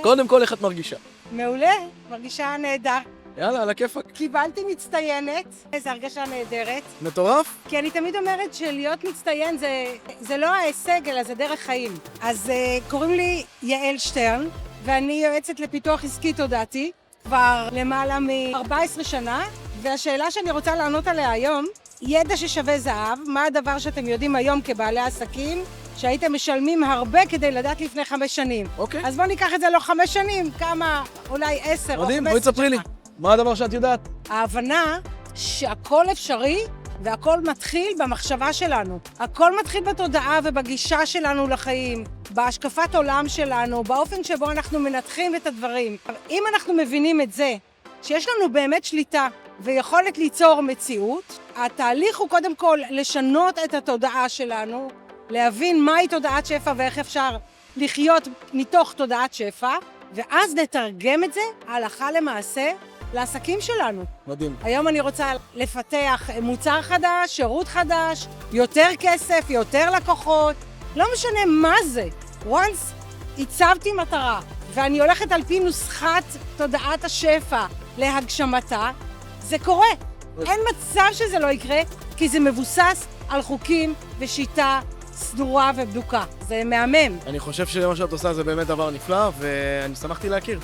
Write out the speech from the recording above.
קודם כל, איך את מרגישה? מעולה, מרגישה נהדר. יאללה, על הכיפק. קיבלתי מצטיינת, איזו הרגשה נהדרת. מטורף? כי אני תמיד אומרת שלהיות מצטיין זה לא ההישג, אלא זה דרך חיים. אז קוראים לי יעל שטרן, ואני יועצת לפיתוח עסקי תודעתי כבר למעלה מ-14 שנה, והשאלה שאני רוצה לענות עליה היום, ידע ששווה זהב, מה הדבר שאתם יודעים היום כבעלי עסקים, שהייתם משלמים הרבה כדי לדעת לפני 5 שנים. אוקיי. אז בואו ניקח את זה לא 5 שנים, כמה, אולי 10 או 15 שנה. מדהים, בואי תספרי לי. מה הדבר שאת יודעת? ההבנה שהכל אפשרי והכל מתחיל במחשבה שלנו. הכל מתחיל בתודעה ובגישה שלנו לחיים, בהשקפת עולם שלנו, באופן שבו אנחנו מנתחים את הדברים. אם אנחנו מבינים את זה, שיש לנו באמת שליטה ויכולת ליצור מציאות, התהליך הוא קודם כל לשנות את התודעה שלנו, להבין מהי תודעת שפע ואיך אפשר לחיות מתוך תודעת שפע, ואז נתרגם את זה הלכה למעשה לעסקים שלנו. מדהים. היום אני רוצה לפתח מוצר חדש, שירות חדש, יותר כסף, יותר לקוחות, לא משנה מה זה. once הצבתי מטרה, ואני הולכת על פי נוסחת תודעת השפע להגשמתה, זה קורה. אין מצב שזה לא יקרה, כי זה מבוסס על חוקים ושיטה סדורה ובדוקה. זה מהמם. אני חושב שמה שאת עושה זה באמת דבר נפלא, ואני שמחתי להכיר.